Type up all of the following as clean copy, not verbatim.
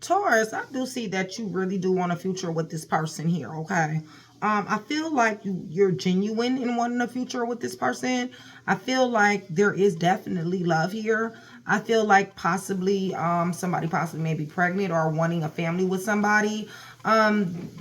Taurus, I do see that you really do want a future with this person here, okay? I feel like you're genuine in wanting a future with this person. I feel like there is definitely love here. I feel like possibly somebody possibly may be pregnant or wanting a family with somebody.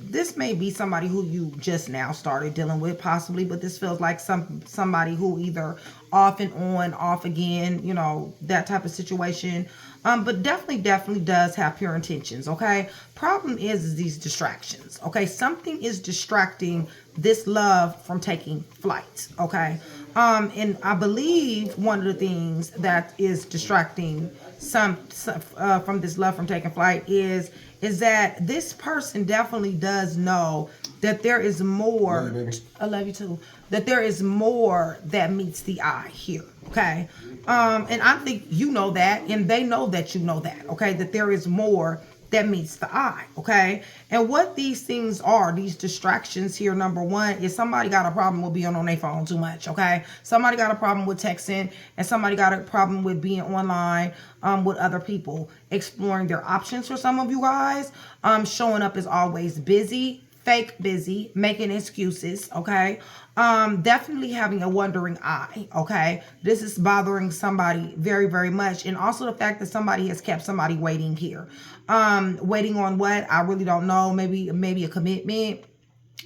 This may be somebody who you just now started dealing with possibly, but this feels like somebody who either off and on, off again, you know, that type of situation. But definitely does have pure intentions, okay? Problem is these distractions, okay? Something is distracting this love from taking flight, okay? And I believe one of the things that is distracting some from this love from taking flight is that this person definitely does know that there is more. Love you, baby. I love you too. That there is more that meets the eye here, okay? And I think you know that, and they know that you know that, okay? That there is more that meets the eye, okay? And what these things are, these distractions here, number one, is somebody got a problem with being on their phone too much, okay? Somebody got a problem with texting, and somebody got a problem with being online with other people, exploring their options for some of you guys, showing up as always busy, fake busy, making excuses, okay? Definitely having a wandering eye, okay? This is bothering somebody very much. And also the fact that somebody has kept somebody waiting here. Waiting on what? I really don't know. Maybe a commitment.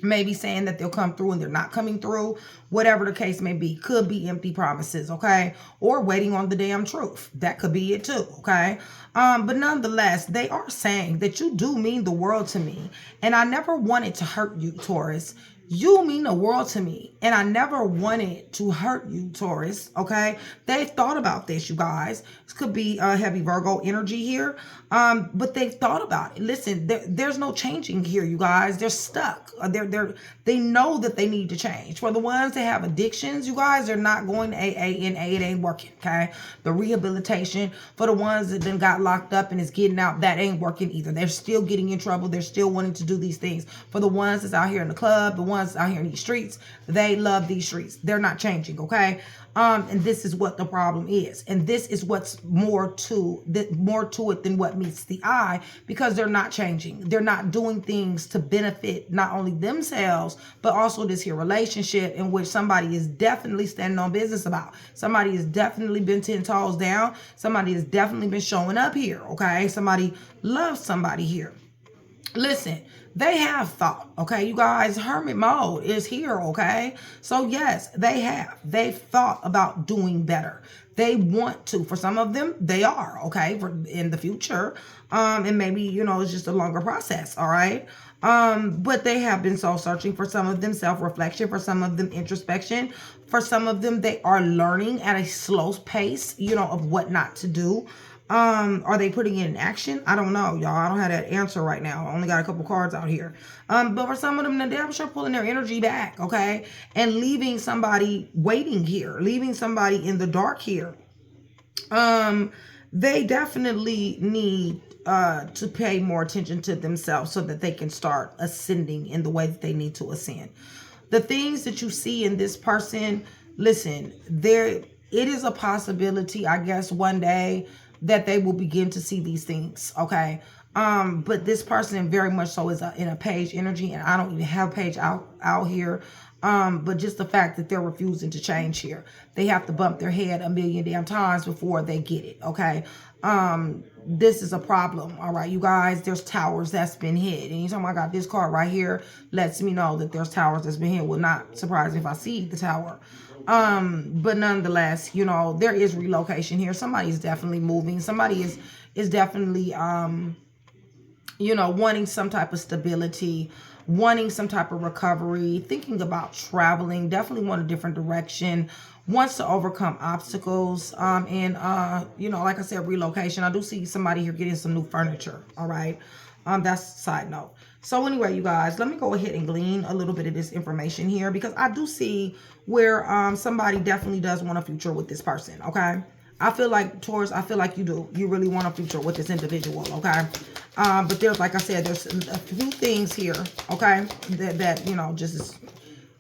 Maybe saying that they'll come through and they're not coming through. Whatever the case may be. Could be empty promises, okay? Or waiting on the damn truth. That could be it too, okay? But nonetheless, they are saying that you do mean the world to me. And I never wanted to hurt you, Taurus. You mean the world to me, and I never wanted to hurt you, Taurus, okay? They've thought about this, you guys. This could be a heavy Virgo energy here, but they've thought about it. Listen, there's no changing here, you guys. They're stuck. They know that they need to change. For the ones that have addictions, you guys, they're not going to AA, and it ain't working, okay? The rehabilitation, for the ones that then got locked up and is getting out, that ain't working either. They're still getting in trouble. They're still wanting to do these things. For the ones that's out here in the club, the ones out here in these streets, they love these streets. They're not changing, okay? And this is what the problem is, and this is what's more to it than what meets the eye, because they're not changing. They're not doing things to benefit not only themselves but also this here relationship, in which somebody is definitely standing on business about. Somebody has definitely been 10 toes down. Somebody has definitely been showing up here, okay? Somebody loves somebody here. Listen, they have thought, okay, you guys, hermit mode is here, okay? So yes, they've thought about doing better. They want to. For some of them, they are, okay, for in the future. And maybe, you know, it's just a longer process, all right? But they have been soul searching. For some of them, self-reflection. For some of them, introspection. For some of them, they are learning at a slow pace, you know, of what not to do. Are they putting it in action? I don't know, y'all. I don't have that answer right now. I only got a couple cards out here. But for some of them, they're sure pulling their energy back, okay? And leaving somebody waiting here, leaving somebody in the dark here. They definitely need to pay more attention to themselves so that they can start ascending in the way that they need to ascend. The things that you see in this person, listen, it is a possibility, I guess, one day that they will begin to see these things, okay? But this person very much so is in a page energy, and I don't even have page out here. But just the fact that they're refusing to change here. They have to bump their head a million damn times before they get it, okay? This is a problem, all right, you guys. There's towers that's been hit. And anytime I got this card right here, lets me know that there's towers that's been hit. Will not surprise me if I see the tower. But nonetheless, you know, there is relocation here. Somebody is definitely moving. Somebody is definitely, you know, wanting some type of stability, wanting some type of recovery, thinking about traveling, definitely want a different direction, wants to overcome obstacles, and, you know, like I said, relocation. I do see somebody here getting some new furniture, all right? That's a side note. So anyway, you guys, let me go ahead and glean a little bit of this information here, because I do see where somebody definitely does want a future with this person, okay? I feel like, Taurus, I feel like you do. You really want a future with this individual, okay? But there's, like I said, there's a few things here, okay, that you know, just is,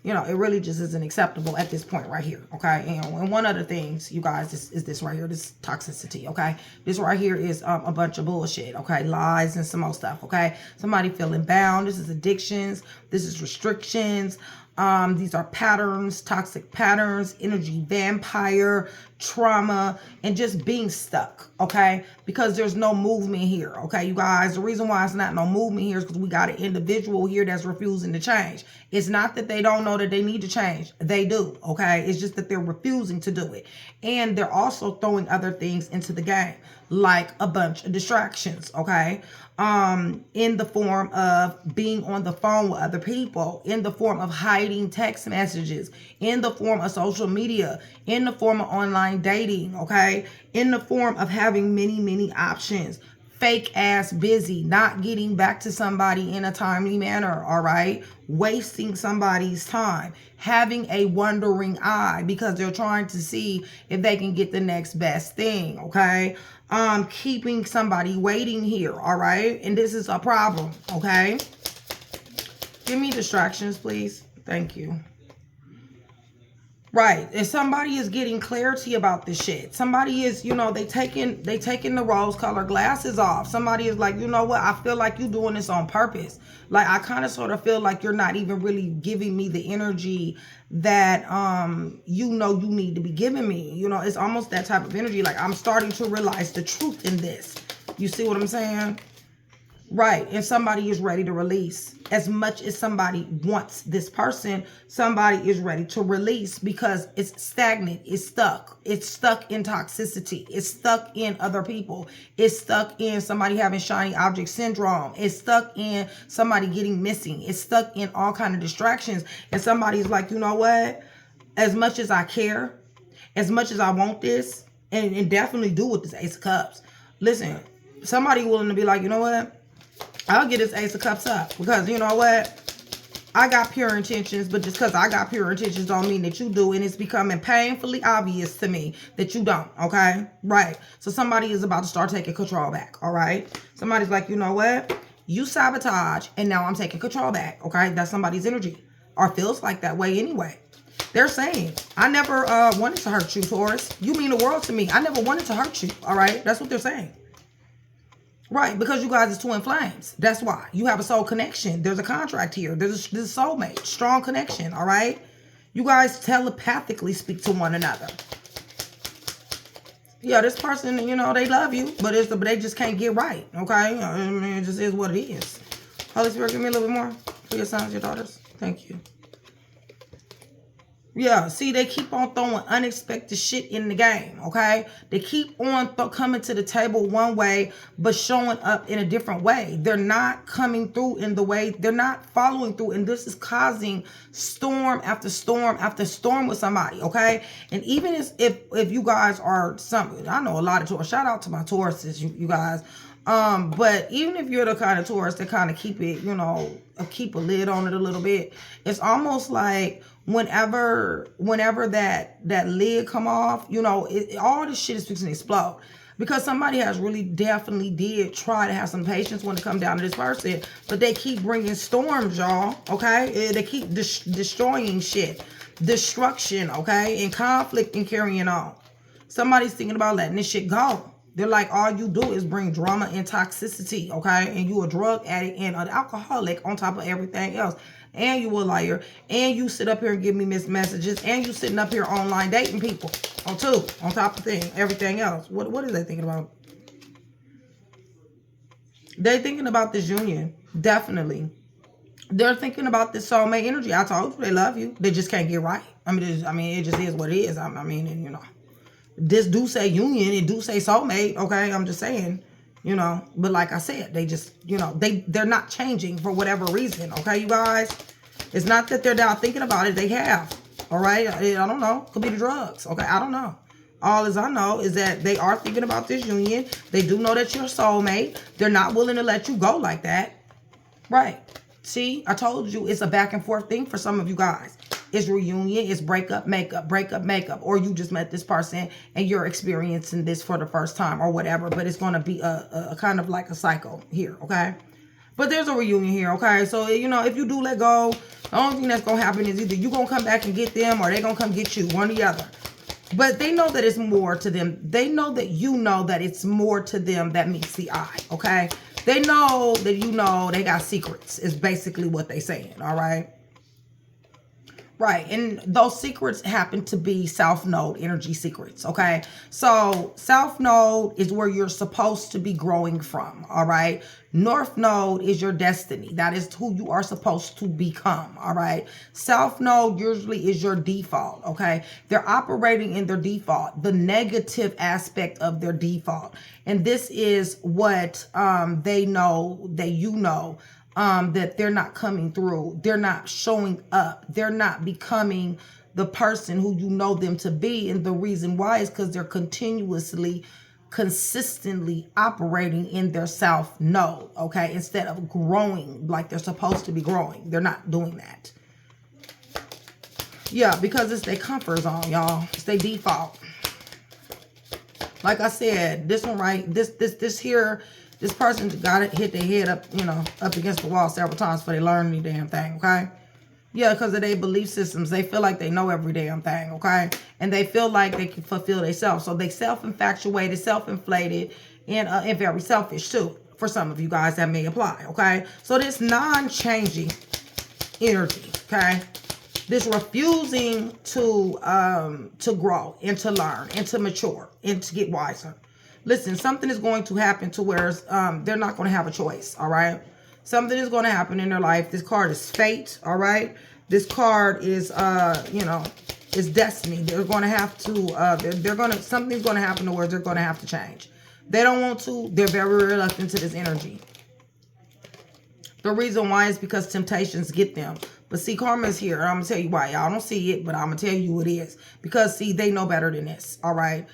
you know, it really just isn't acceptable at this point right here, okay? And one other things, you guys, is this right here, this toxicity, okay? This right here is a bunch of bullshit, okay? Lies and some more stuff, okay? Somebody feeling bound. This is addictions. This is restrictions. These are patterns, toxic patterns, energy vampire, trauma, and just being stuck, okay? Because there's no movement here, okay, you guys? The reason why it's not no movement here is because we got an individual here that's refusing to change. It's not that they don't know that they need to change. They do, okay? It's just that they're refusing to do it. And they're also throwing other things into the game, like a bunch of distractions, okay? In the form of being on the phone with other people, in the form of hiding text messages, in the form of social media, in the form of online dating, okay? In the form of having many, many options, fake ass busy, not getting back to somebody in a timely manner, all right? Wasting somebody's time, having a wandering eye because they're trying to see if they can get the next best thing, okay? Keeping somebody waiting here, all right? And this is a problem, okay? Give me distractions, please. Thank you. Right. And somebody is getting clarity about this shit. Somebody is, you know, they taking the rose-colored glasses off. Somebody is like, you know what? I feel like you're doing this on purpose. Like, I kind of sort of feel like you're not even really giving me the energy that, you know, you need to be giving me. You know, it's almost that type of energy. Like, I'm starting to realize the truth in this. You see what I'm saying? Right. And somebody is ready to release. As much as somebody wants this person, somebody is ready to release because it's stagnant. It's stuck. It's stuck in toxicity. It's stuck in other people. It's stuck in somebody having shiny object syndrome. It's stuck in somebody getting missing. It's stuck in all kind of distractions. And somebody's like, you know what? As much as I care, as much as I want this, and definitely do with this Ace of Cups. Listen, somebody willing to be like, you know what? I'll get this Ace of Cups up because, you know what? I got pure intentions, but just because I got pure intentions don't mean that you do. And it's becoming painfully obvious to me that you don't, okay? Right. So somebody is about to start taking control back, all right? Somebody's like, you know what? You sabotage, and now I'm taking control back, okay? That's somebody's energy, or feels like that way anyway. They're saying, I never wanted to hurt you, Taurus. You mean the world to me. I never wanted to hurt you, all right? That's what they're saying. Right, because you guys is twin flames. That's why. You have a soul connection. There's a contract here. There's a soulmate. Strong connection, all right? You guys telepathically speak to one another. Yeah, this person, you know, they love you, but they just can't get right, okay? I mean, it just is what it is. Holy Spirit, give me a little bit more for your sons, your daughters. Thank you. Yeah, see, they keep on throwing unexpected shit in the game, okay? They keep on coming to the table one way, but showing up in a different way. They're not coming through in the way, they're not following through, and this is causing storm after storm after storm with somebody, okay? And even if you guys are I know a lot of Taurus, shout out to my Tauruses, you guys. But even if you're the kind of Taurus that kind of keep it, you know, keep a lid on it a little bit, it's almost like whenever that lid come off, you know, all this shit is fixing to explode. Because somebody has really definitely did try to have some patience when it comes down to this person, but they keep bringing storms, y'all, okay? They keep destroying shit, destruction, okay, and conflict and carrying on. Somebody's thinking about letting this shit go. They're like, all you do is bring drama and toxicity, okay? And you a drug addict and an alcoholic on top of everything else. And you a liar. And you sit up here and give me missed messages. And you sitting up here online dating people. On top of everything else. What is they thinking about? They're thinking about this union. Definitely. They're thinking about this soulmate energy. I told you they love you. They just can't get right. I mean, it just is what it is. I mean, you know. This do say union, it do say soulmate, okay? I'm just saying, you know. But like I said, they just, you know, they're not changing for whatever reason, okay, you guys? It's not that they're down thinking about it. They have, all right? I don't know. Could be the drugs, okay? I don't know. All as I know is that they are thinking about this union. They do know that you're a soulmate. They're not willing to let you go like that. Right. See, I told you it's a back and forth thing for some of you guys. It's reunion, it's breakup, makeup, breakup, makeup. Or you just met this person and you're experiencing this for the first time or whatever. But it's going to be a kind of like a cycle here, okay? But there's a reunion here, okay? So, you know, if you do let go, the only thing that's going to happen is either you're going to come back and get them or they're going to come get you, one or the other. But they know that it's more to them. They know that you know that it's more to them that meets the eye, okay? They know that you know they got secrets is basically what they're saying, all right? Right, and those secrets happen to be South Node energy secrets, okay? So South Node is where you're supposed to be growing from, all right? North Node is your destiny. That is who you are supposed to become, all right? South Node usually is your default, okay? They're operating in their default, the negative aspect of their default. And this is what they know, that you know, that they're not coming through. They're not showing up. They're not becoming the person who you know them to be. And the reason why is because they're consistently operating in their South Node, okay? Instead of growing like they're supposed to be growing. They're not doing that. Yeah, because it's their comfort zone, y'all. It's their default. Like I said, this one right, this here, this person got it, hit their head up, you know, up against the wall several times before they learn any damn thing, okay? Yeah, because of their belief systems. They feel like they know every damn thing, okay? And they feel like they can fulfill themselves. So they self-infatuated, self-inflated, and very selfish too. For some of you guys, that may apply, okay? So this non-changing energy, okay? This refusing to grow and to learn and to mature and to get wiser. Listen, something is going to happen to where they're not going to have a choice, all right? Something is going to happen in their life. This card is fate, all right? This card is, you know, is destiny. They're going to have to, something's going to happen to where they're going to have to change. They don't want to. They're very reluctant to this energy. The reason why is because temptations get them. But see, karma is here. I'm going to tell you why. Y'all don't see it, but I'm going to tell you what it is. Because, see, they know better than this, all right?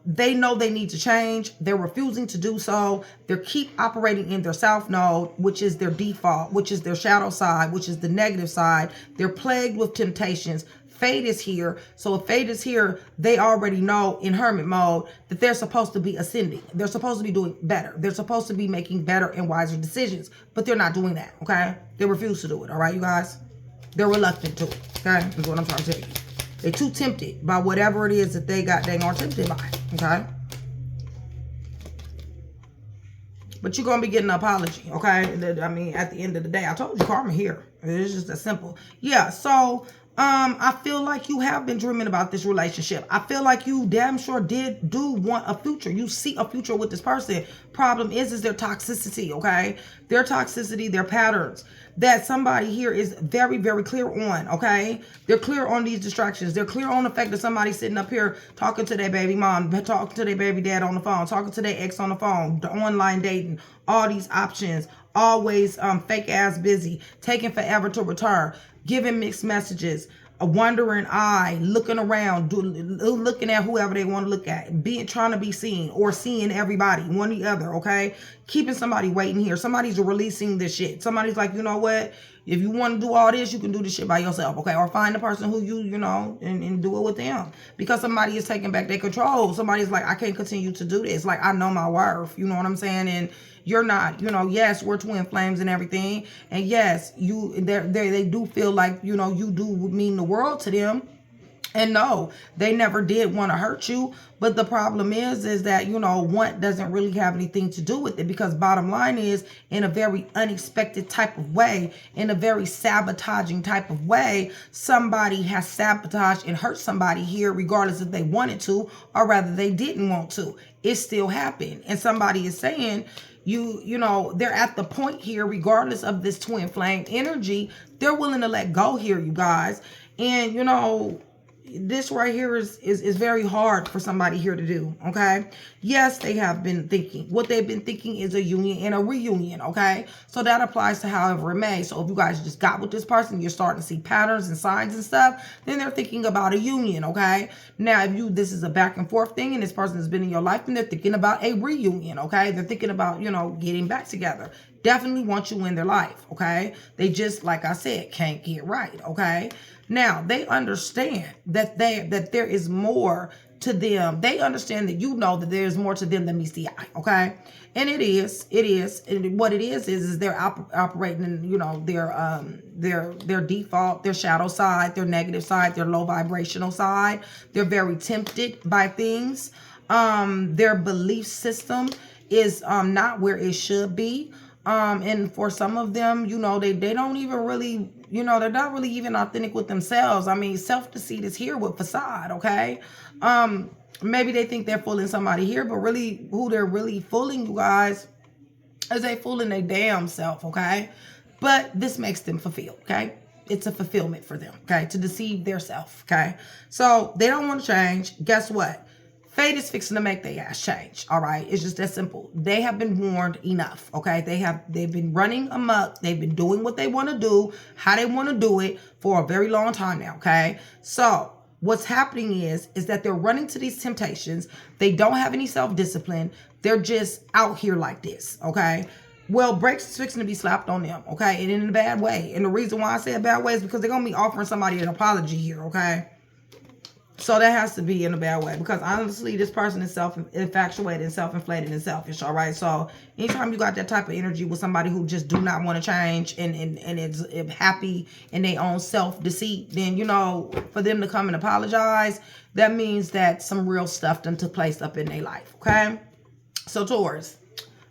They know they need to change. They're refusing to do so. They keep operating in their South Node, which is their default, which is their shadow side, which is the negative side. They're plagued with temptations. Fate is here. So if fate is here, they already know in hermit mode that they're supposed to be ascending. They're supposed to be doing better. They're supposed to be making better and wiser decisions. But they're not doing that, okay? They refuse to do it, all right, you guys? They're reluctant to it, okay? That's what I'm trying to tell you. They're too tempted by whatever it is that they got. They are tempted by, okay? But you're going to be getting an apology, okay? I mean, at the end of the day, I told you karma here. It's just that simple. Yeah, so I feel like you have been dreaming about this relationship. I feel like you damn sure do want a future. You see a future with this person. Problem is their toxicity, okay? Their toxicity, their patterns. That somebody here is very, very clear on, okay? They're clear on these distractions. They're clear on the fact that somebody's sitting up here talking to their baby mom, talking to their baby dad on the phone, talking to their ex on the phone, the online dating, all these options, always fake ass busy, taking forever to return, giving mixed messages, a wandering eye, looking around, looking at whoever they want to look at, trying to be seen or seeing everybody, one or the other, okay? Keeping somebody waiting here. Somebody's releasing this shit. Somebody's like, you know what? If you want to do all this, you can do this shit by yourself, okay? Or find the person who you know, and do it with them. Because somebody is taking back their control. Somebody's like, I can't continue to do this. Like, I know my worth. You know what I'm saying? And you're not, you know, yes, we're twin flames and everything. And yes, they do feel like, you know, you do mean the world to them. And no, they never did want to hurt you. But the problem is that, you know, want doesn't really have anything to do with it. Because bottom line is, in a very unexpected type of way, in a very sabotaging type of way, somebody has sabotaged and hurt somebody here, regardless if they wanted to, or rather they didn't want to. It still happened. And somebody is saying, you know, they're at the point here, regardless of this twin flame energy, they're willing to let go here, you guys. And, you know, this right here is very hard for somebody here to do, okay? Yes, they have been thinking. What they've been thinking is a union and a reunion, okay? So that applies to however it may. So if you guys just got with this person, you're starting to see patterns and signs and stuff, then they're thinking about a union, okay? Now, if this is a back and forth thing and this person has been in your life, then they're thinking about a reunion, okay? They're thinking about, you know, getting back together. Definitely want you in their life, okay? They just, like I said, can't get right, okay? Now, they understand that there is more to them. They understand that you know that there's more to them than meets the eye, okay? And it is. And what it is they're operating in, you know, their default, their shadow side, their negative side, their low vibrational side. They're very tempted by things. Their belief system is not where it should be. And for some of them, you know, they don't even really, you know, they're not really even authentic with themselves. I mean, self-deceit is here with facade, okay? Maybe they think they're fooling somebody here, but really who they're really fooling, you guys, is they fooling their damn self, okay? But this makes them fulfilled, okay? It's a fulfillment for them, okay? To deceive their self, okay? So they don't want to change. Guess what? Fate is fixing to make their ass change, all right? It's just that simple. They have been warned enough, okay? They've been running amok. They've been doing what they want to do, how they want to do it for a very long time now, okay? So what's happening is that they're running to these temptations. They don't have any self-discipline. They're just out here like this, okay? Well, brakes is fixing to be slapped on them, okay? And in a bad way. And the reason why I say a bad way is because they're going to be offering somebody an apology here, okay? So that has to be in a bad way, because honestly, this person is self-infatuated and self-inflated and selfish, all right? So anytime you got that type of energy with somebody who just do not want to change and is happy in their own self-deceit, then, you know, for them to come and apologize, that means that some real stuff done took place up in their life, okay? So Taurus,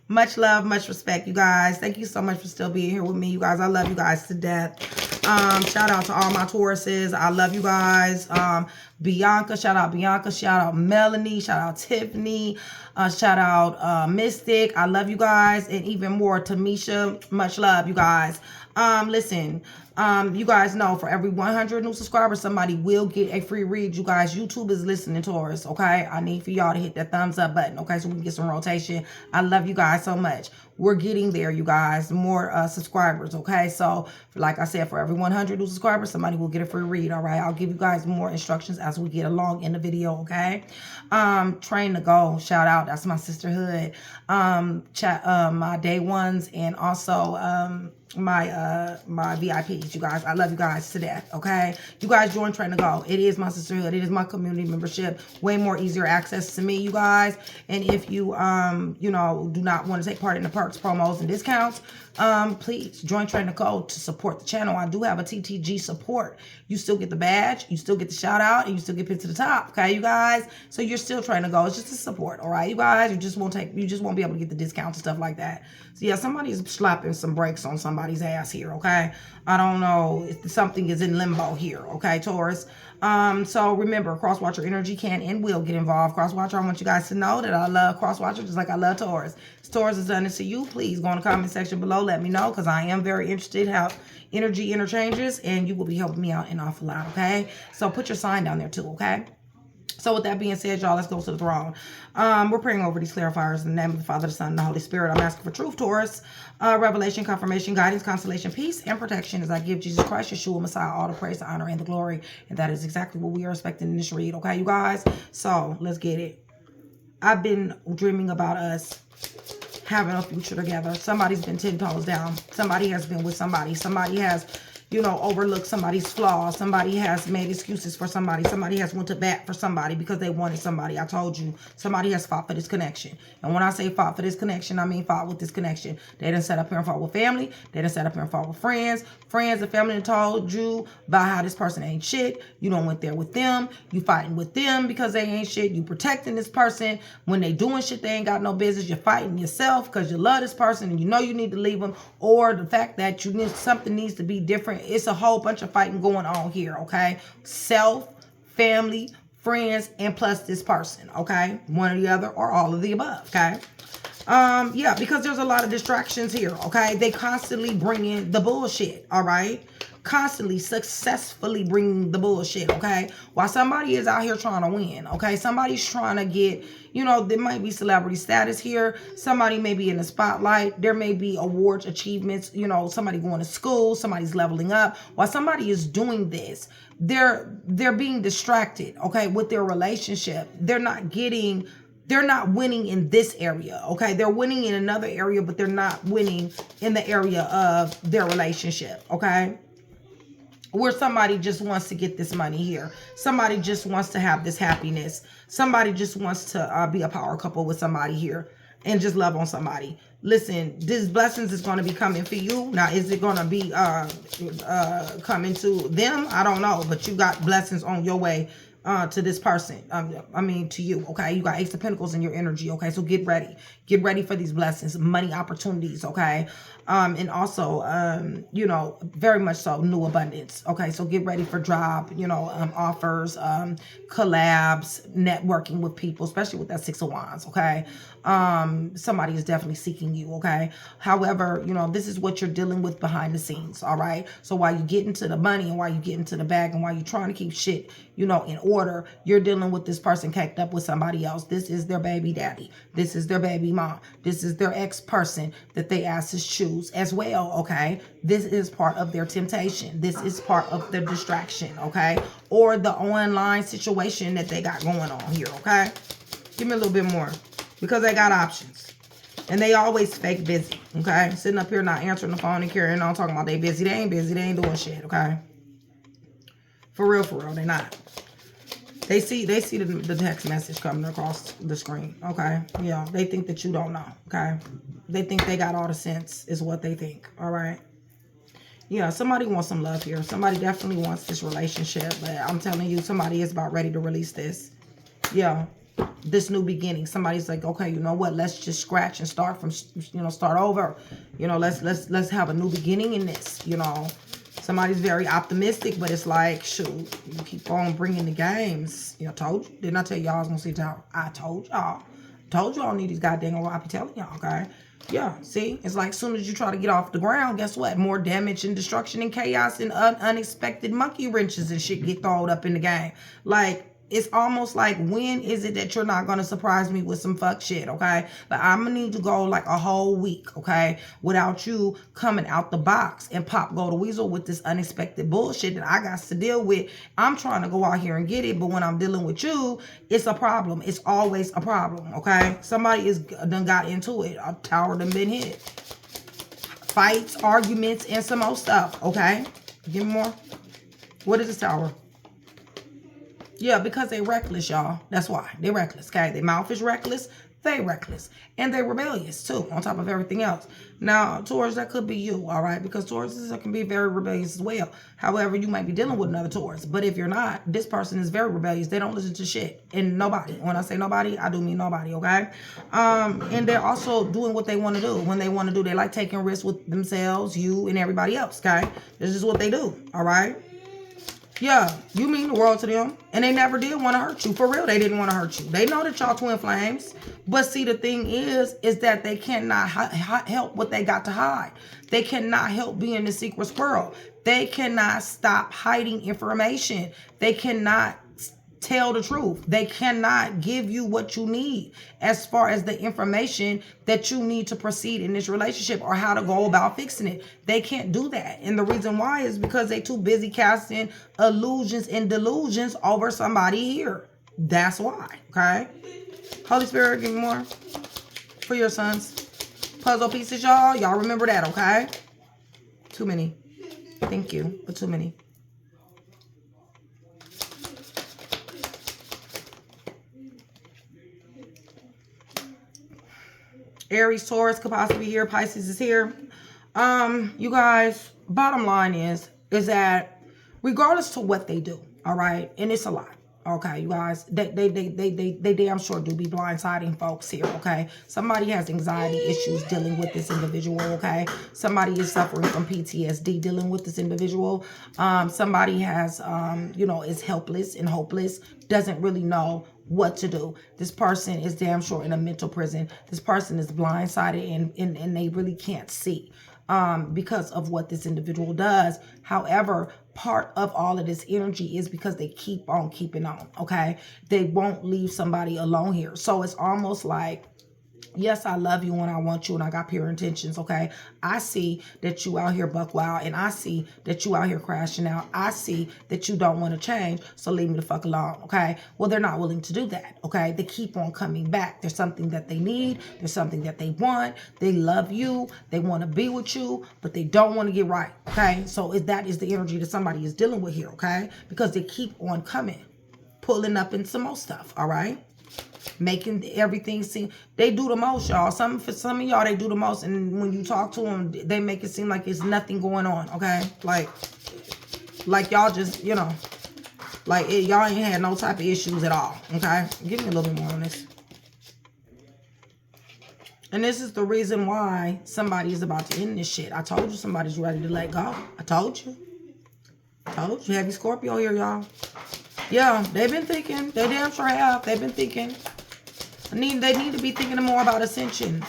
much love, much respect, you guys. Thank you so much for still being here with me, you guys. I love you guys to death. Shout out to all my Tauruses. I love you guys. Bianca, shout out Bianca. Shout out Melanie. Shout out Tiffany. Shout out Mystic. I love you guys. And even more, Tamisha. Much love, you guys. Listen, you guys know for every 100 new subscribers, somebody will get a free read. You guys, YouTube is listening, Taurus, okay? I need for y'all to hit that thumbs up button, okay? So we can get some rotation. I love you guys so much. We're getting there, you guys. More subscribers, okay? So, like I said, for every 100 new subscribers, somebody will get a free read, all right? I'll give you guys more instructions as we get along in the video, okay? Train to Go, shout out. That's my sisterhood. My day ones, and also my VIPs, you guys. I love you guys to death, okay? You guys join Train to Go. It is my sisterhood. It is my community membership. Way more easier access to me, you guys. And if you, you know, do not want to take part in the perks, promos, and discounts, please join Train to Go to support the channel. I do have a TTG support. You still get the badge, you still get the shout out, and you still get pinned to the top, okay, you guys? So you're still Train to Go. It's just a support, all right, you guys? You just won't be able to get the discounts and stuff like that. So yeah, somebody's slapping some brakes on somebody's ass here, okay? I don't know if something is in limbo here, okay, Taurus? So remember, cross-watcher energy can and will get involved. Cross-watcher, I want you guys to know that I love cross-watcher just like I love Taurus. If Taurus has done this to you, please go in the comment section below. Let me know, because I am very interested how energy interchanges, and you will be helping me out an awful lot, okay? So put your sign down there too, okay? So with that being said, y'all, let's go to the throne. We're praying over these clarifiers in the name of the Father, the Son, and the Holy Spirit. I'm asking for truth, Taurus, revelation, confirmation, guidance, consolation, peace, and protection as I give Jesus Christ, Yeshua, Messiah, all the praise, the honor, and the glory. And that is exactly what we are expecting in this read, okay, you guys? So let's get it. I've been dreaming about us having a future together. Somebody's been 10 toes down. Somebody has been with somebody. Somebody has, you know, overlooked somebody's flaws. Somebody has made excuses for somebody. Somebody has went to bat for somebody because they wanted somebody. I told you, somebody has fought for this connection. And when I say fought for this connection, I mean fought with this connection. They done set up here and fought with family. They done set up here and fought with friends. Friends and family done told you about how this person ain't shit. You don't went there with them. You fighting with them because they ain't shit. You protecting this person. When they doing shit they ain't got no business. You're fighting yourself because you love this person and you know you need to leave them. Or the fact that you need something needs to be different. It's a whole bunch of fighting going on here, okay? Self, family, friends, and plus this person, okay? One or the other or all of the above, okay? Yeah, because there's a lot of distractions here, okay? They constantly bring in the bullshit, all right? Constantly, successfully bringing the bullshit, okay? While somebody is out here trying to win, okay? Somebody's trying to get, you know, there might be celebrity status here. Somebody may be in the spotlight. There may be awards, achievements, you know, somebody going to school, somebody's leveling up. While somebody is doing this, they're being distracted, okay, with their relationship. They're not winning in this area, okay? They're winning in another area, but they're not winning in the area of their relationship, okay? where somebody just wants to get this money here. Somebody just wants to have this happiness. Somebody just wants to be a power couple with somebody here and just love on somebody. Listen, these blessings is going to be coming for you. Now, is it going to be coming to them? I don't know, but you got blessings on your way to this person. I mean, to you, okay? You got Ace of Pentacles in your energy, okay? So get ready. Get ready for these blessings, money opportunities, okay? And also, you know, very much so, new abundance, okay? So get ready for job, you know, offers, collabs, networking with people, especially with that Six of Wands, okay? Somebody is definitely seeking you, okay? However, you know, this is what you're dealing with behind the scenes, all right? So while you get into the money and while you get into the bag and while you're trying to keep shit, you know, in order, you're dealing with this person caked up with somebody else. This is their baby daddy. This is their baby mom. This is their ex-person that they asked to choose as well, okay? This is part of their temptation. This is part of their distraction, okay? Or the online situation that they got going on here, okay? Give me a little bit more. Because they got options. And they always fake busy, okay? Sitting up here not answering the phone and carrying on talking about they busy. They ain't busy. They ain't doing shit, okay? For real, they not. They see the text message coming across the screen, okay? Yeah, they think that you don't know, okay? They think they got all the sense is what they think, all right? Yeah, somebody wants some love here. Somebody definitely wants this relationship, but I'm telling you, somebody is about ready to release this. Yeah. This new beginning. Somebody's like, okay, you know what, let's just scratch and start from, you know, start over, you know, let's have a new beginning in this, you know. Somebody's very optimistic, but it's like, shoot, you keep on bringing the games. You know, told you, didn't I tell y'all I was gonna see Tower? I told y'all need these goddamn, I be telling y'all, okay? Yeah, see, it's like, as soon as you try to get off the ground, guess what, more damage and destruction and chaos and unexpected monkey wrenches and shit get thrown up in the game. Like, it's almost like, when is it that you're not going to surprise me with some fuck shit, okay? But I'm going to need to go like a whole week, okay? Without you coming out the box and pop go to weasel with this unexpected bullshit that I got to deal with. I'm trying to go out here and get it, but when I'm dealing with you, it's a problem. It's always a problem, okay? Somebody is done got into it. A tower done been hit. Fights, arguments, and some more stuff, okay? Give me more. What is this tower? Yeah, because they reckless, y'all. That's why. They reckless, okay? Their mouth is reckless. They reckless. And they rebellious, too, on top of everything else. Now, Taurus, that could be you, all right? Because Tauruses can be very rebellious as well. However, you might be dealing with another Taurus. But if you're not, this person is very rebellious. They don't listen to shit. And nobody. When I say nobody, I do mean nobody, okay? And they're also doing what they want to do. When they want to do, they like taking risks with themselves, you, and everybody else, okay? This is what they do, all right? Yeah, you mean the world to them. And they never did want to hurt you. For real, they didn't want to hurt you. They know that y'all twin flames. But see, the thing is that they cannot help what they got to hide. They cannot help being the secret squirrel. They cannot stop hiding information. They cannot tell the truth. They cannot give you what you need as far as the information that you need to proceed in this relationship or how to go about fixing it. They can't do that. And the reason why is because they too busy casting illusions and delusions over somebody here. That's why, okay? Holy Spirit, give me more for your sons. Puzzle pieces, y'all. Y'all remember that, okay? Too many. Thank you, but too many. Aries, Taurus could possibly be here. Pisces is here. You guys, bottom line is that regardless to what they do, all right, and it's a lot, okay, you guys, they damn sure do be blindsiding folks here, okay? Somebody has anxiety issues dealing with this individual, okay? Somebody is suffering from PTSD dealing with this individual. Somebody has, you know, is helpless and hopeless, doesn't really know what to do. This person is damn sure in a mental prison. This person is blindsided and they really can't see because of what this individual does. However, part of all of this energy is because they keep on keeping on, okay? They won't leave somebody alone here. So it's almost like Yes, I love you and I want you and I got pure intentions, okay? I see that you out here buck wild and I see that you out here crashing out. I see that you don't want to change, so leave me the fuck alone, okay? Well, they're not willing to do that, okay? They keep on coming back. There's something that they need. There's something that they want. They love you. They want to be with you, but they don't want to get right, okay? So that is the energy that somebody is dealing with here, okay? Because they keep on coming, pulling up in some more stuff, all right? Making everything seem, they do the most, y'all. For some of y'all, they do the most, and when you talk to them, they make it seem like it's nothing going on, okay? Like y'all just, you know, like y'all ain't had no type of issues at all, okay? Give me a little bit more on this. And this is the reason why somebody is about to end this shit. I told you somebody's ready to let go. I told you. Heavy Scorpio here, y'all. Yeah, they've been thinking. They damn sure have. They've been thinking. They need to be thinking more about Ascension.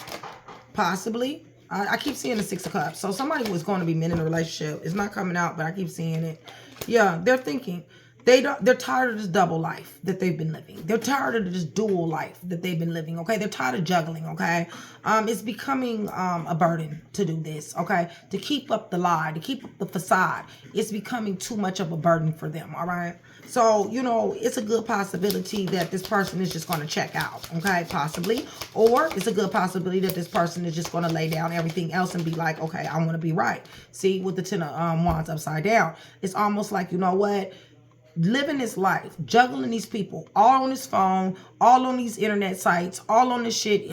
Possibly. I keep seeing the Six of Cups. So somebody was going to be men in a relationship. It's not coming out, but I keep seeing it. Yeah, they're thinking. They're tired of this double life that they've been living. They're tired of this dual life that they've been living, okay? They're tired of juggling, okay? It's becoming a burden to do this, okay? To keep up the lie, to keep up the facade. It's becoming too much of a burden for them, all right? So, you know, it's a good possibility that this person is just going to check out, okay? Possibly. Or it's a good possibility that this person is just going to lay down everything else and be like, okay, I want to be right. See, with the Ten of Wands upside down, it's almost like, you know what? Living this life, juggling these people, all on his phone, all on these internet sites, all on this shit.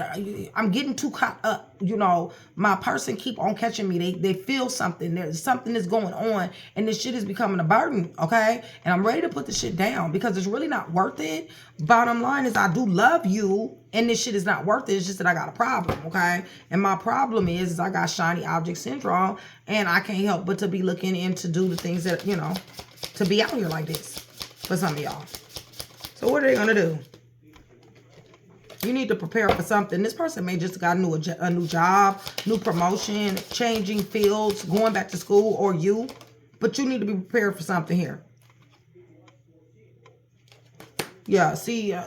I'm getting too caught up. You know, my person keep on catching me. They feel something. There's something that's going on, and this shit is becoming a burden, okay? And I'm ready to put the shit down because it's really not worth it. Bottom line is I do love you, and this shit is not worth it. It's just that I got a problem, okay? And my problem is I got shiny object syndrome, and I can't help but to be looking in to do the things that, you know, to be out here like this for some of y'all. So what are they gonna do? You need to prepare for something. This person may just got a new job, new promotion, changing fields, going back to school, or you. But you need to be prepared for something here. Yeah, see,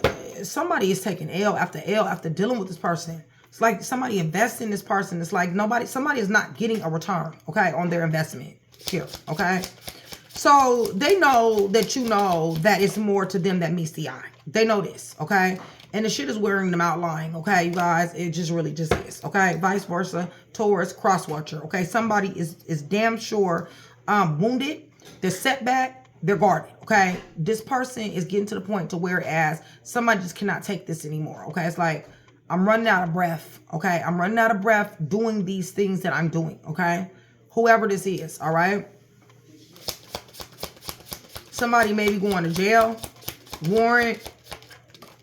somebody is taking L after dealing with this person. It's like somebody invests in this person. It's like somebody is not getting a return, okay, on their investment here, okay? So they know that you know that it's more to them that meets the eye. They know this, okay? And the shit is wearing them out lying, okay, you guys? It just really just is, okay? Vice versa, Taurus, cross-watcher, okay? Somebody is damn sure wounded. They're set back. They're guarded, okay? This person is getting to the point to whereas somebody just cannot take this anymore, okay? It's like, I'm running out of breath, okay? I'm running out of breath doing these things that I'm doing, okay? Whoever this is, all right? Somebody may be going to jail, warrant,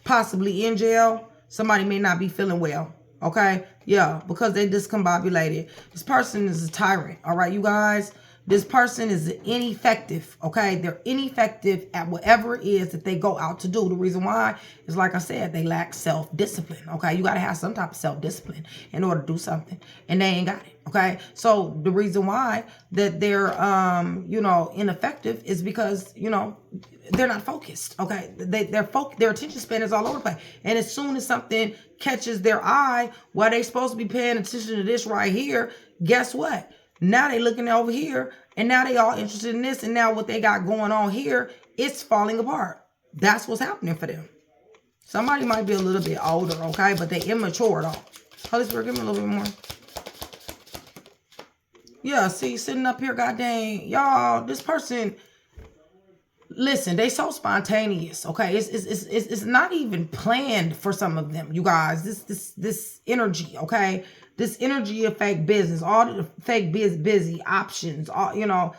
possibly in jail. Somebody may not be feeling well, okay? Yeah, because they discombobulated. This person is a tyrant, all right, you guys? This person is ineffective, okay? They're ineffective at whatever it is that they go out to do. The reason why is, like I said, they lack self-discipline, okay? You got to have some type of self-discipline in order to do something, and they ain't got it, okay? So the reason why that they're, you know, ineffective is because, you know, they're not focused, okay? Their attention span is all over the place. And as soon as something catches their eye, while they supposed to be paying attention to this right here, guess what? Now they looking over here, and now they all interested in this, and now what they got going on here, it's falling apart. That's what's happening for them. Somebody might be a little bit older, okay, but they immature though. Holy Spirit, give me a little bit more. Yeah, see, sitting up here, goddamn, y'all, this person, listen, they so spontaneous, okay? It's not even planned for some of them, you guys. This energy, okay? This energy of fake business, all the fake busy options, all, you know,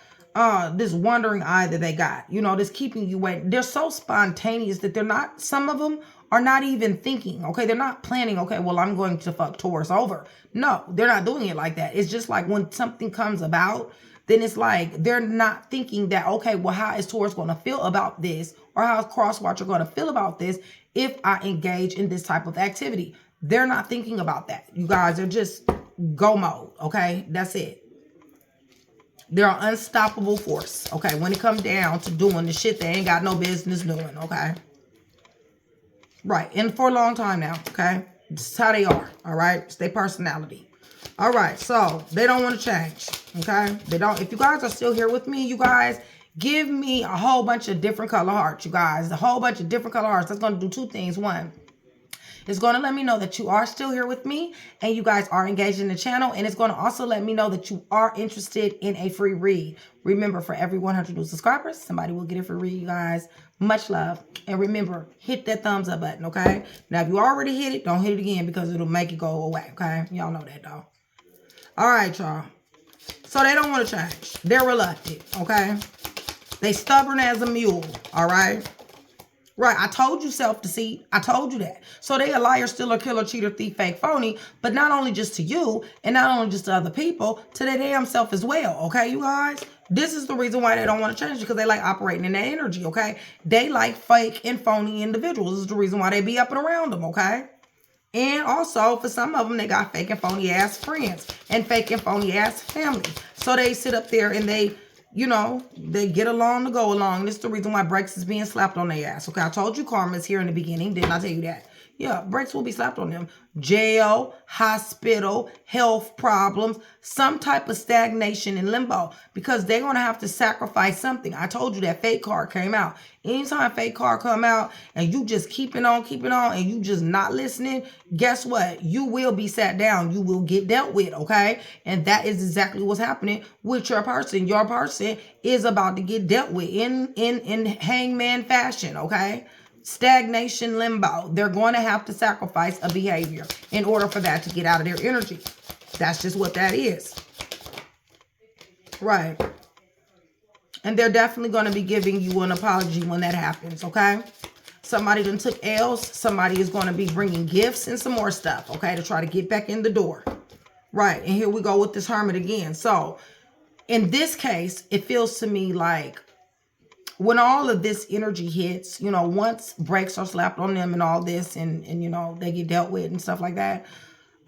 this wandering eye that they got, you know, this keeping you waiting. They're so spontaneous that they're not, some of them are not even thinking, okay? They're not planning, okay, well, I'm going to fuck Taurus over. No, they're not doing it like that. It's just like when something comes about, then it's like they're not thinking that, okay, well, how is Taurus going to feel about this? Or how is Crosswatcher going to feel about this if I engage in this type of activity? They're not thinking about that. You guys are just go mode, okay? That's it. They're an unstoppable force, okay? When it comes down to doing the shit they ain't got no business doing, okay? Right, and for a long time now, okay? This is how they are, all right? It's their personality. All right, so they don't want to change, okay? They don't. If you guys are still here with me, you guys, give me a whole bunch of different color hearts, you guys. A whole bunch of different color hearts. That's going to do two things. One, it's going to let me know that you are still here with me and you guys are engaged in the channel. And it's going to also let me know that you are interested in a free read. Remember, for every 100 new subscribers, somebody will get a free read, you guys. Much love. And remember, hit that thumbs up button, okay? Now, if you already hit it, don't hit it again because it'll make it go away, okay? Y'all know that, though. All right, y'all. So they don't want to change. They're reluctant, okay? They stubborn as a mule, all right? Right, I told you self-deceit. I told you that. So they a liar, stealer, killer, cheater, thief, fake, phony. But not only just to you, and not only just to other people, to their damn self as well, okay, you guys? This is the reason why they don't want to change, because they like operating in that energy, okay? They like fake and phony individuals. This is the reason why they be up and around them, okay? And also, for some of them, they got fake and phony ass friends and fake and phony ass family. So they sit up there and they, you know, they get along to go along. This is the reason why brakes is being slapped on their ass. Okay, I told you karma is here in the beginning. Didn't I tell you that? Yeah, brakes will be slapped on them. Jail, hospital, health problems, some type of stagnation in limbo, because they're going to have to sacrifice something. I told you that fake card came out. Anytime fake card come out and you just keeping on, and you just not listening, guess what? You will be sat down. You will get dealt with, okay? And that is exactly what's happening with your person. Your person is about to get dealt with in hangman fashion, okay? Stagnation, limbo. They're going to have to sacrifice a behavior in order for that to get out of their energy. That's just what that is. Right. And they're definitely going to be giving you an apology when that happens, okay? Somebody done took L's. Somebody is going to be bringing gifts and some more stuff, okay, to try to get back in the door. Right. And here we go with this Hermit again. So in this case, it feels to me like when all of this energy hits, you know, once brakes are slapped on them and all this and you know, they get dealt with and stuff like that,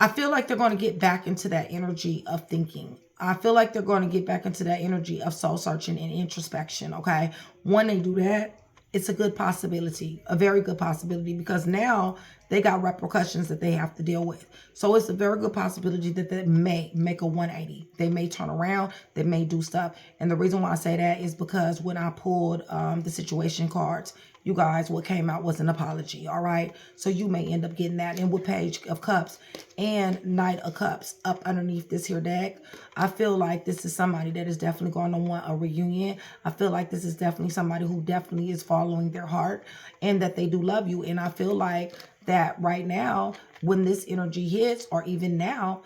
I feel like they're going to get back into that energy of thinking. I feel like they're going to get back into that energy of soul searching and introspection, okay? When they do that, it's a good possibility, a very good possibility, because now they got repercussions that they have to deal with. So it's a very good possibility that they may make a 180. They may turn around. They may do stuff. And the reason why I say that is because when I pulled the situation cards, you guys, what came out was an apology, all right? So you may end up getting that. And with Page of Cups and Knight of Cups up underneath this here deck, I feel like this is somebody that is definitely going to want a reunion. I feel like this is definitely somebody who definitely is following their heart and that they do love you. And I feel like that right now, when this energy hits, or even now,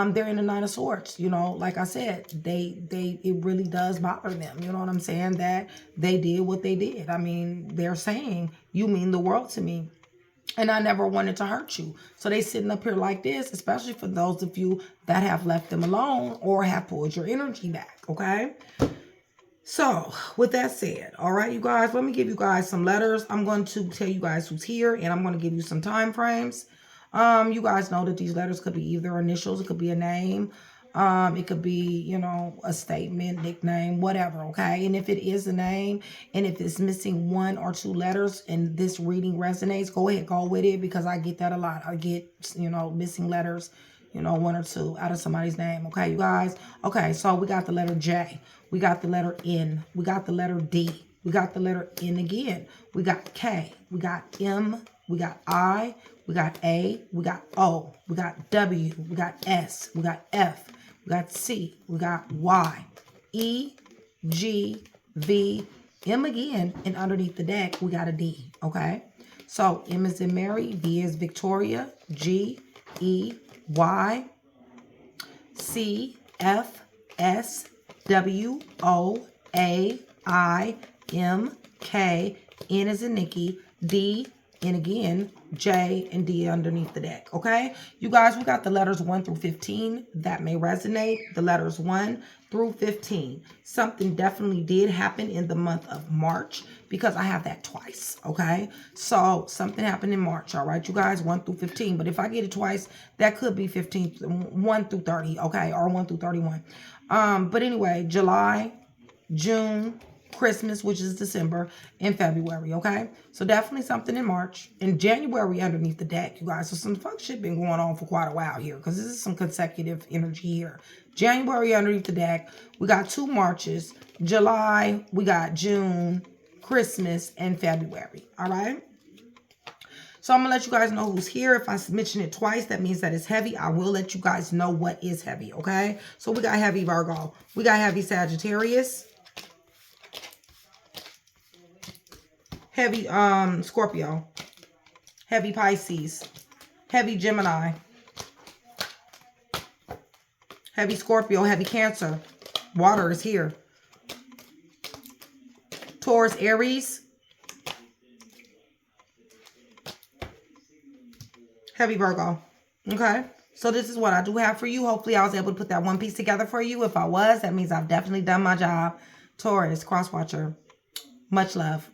they're in the Nine of Swords. You know, like I said, it really does bother them. You know what I'm saying? That they did what they did. I mean, they're saying, you mean the world to me, and I never wanted to hurt you. So they sitting up here like this, especially for those of you that have left them alone or have pulled your energy back, okay? So with that said, all right, you guys, let me give you guys some letters. I'm going to tell you guys who's here, and I'm going to give you some time frames. You guys know that these letters could be either initials, it could be a name, it could be, you know, a statement, nickname, whatever, okay? And if it is a name, and if it's missing 1 or 2 letters and this reading resonates, go ahead, go with it, because I get that a lot. I get, you know, missing letters, you know, 1 or 2 out of somebody's name, okay, you guys? Okay, so we got the letter J, we got the letter N, we got the letter D, we got the letter N again, we got K, we got M, we got I, we got A, we got O, we got W, we got S, we got F, we got C, we got Y, E, G, V, M again, and underneath the deck, we got a D, okay? So M is in Mary, V is Victoria, G, E, Y, C, F, S, W, O, A, I, M, K, N is in Nikki, D, and again, J and D underneath the deck, okay? You guys, we got the letters 1 through 15. That may resonate. The letters 1 through 15. Something definitely did happen in the month of March, because I have that twice, okay? So something happened in March, all right, you guys, 1 through 15. But if I get it twice, that could be 15, 1 through 30, okay? Or 1 through 31. But anyway, July, June, Christmas, which is December, and February, okay? So definitely something in March. In January underneath the deck, you guys. So some fuck shit been going on for quite a while here because this is some consecutive energy here. January underneath the deck. We got 2 Marches. July, we got June, Christmas, and February, all right? So I'm going to let you guys know who's here. If I mention it twice, that means that it's heavy. I will let you guys know what is heavy, okay? So we got heavy Virgo. We got heavy Sagittarius. Heavy Scorpio. Heavy Pisces. Heavy Gemini. Heavy Scorpio. Heavy Cancer. Water is here. Taurus, Aries. Heavy Virgo. Okay. So this is what I do have for you. Hopefully I was able to put that one piece together for you. If I was, that means I've definitely done my job. Taurus, cross watcher. Much love.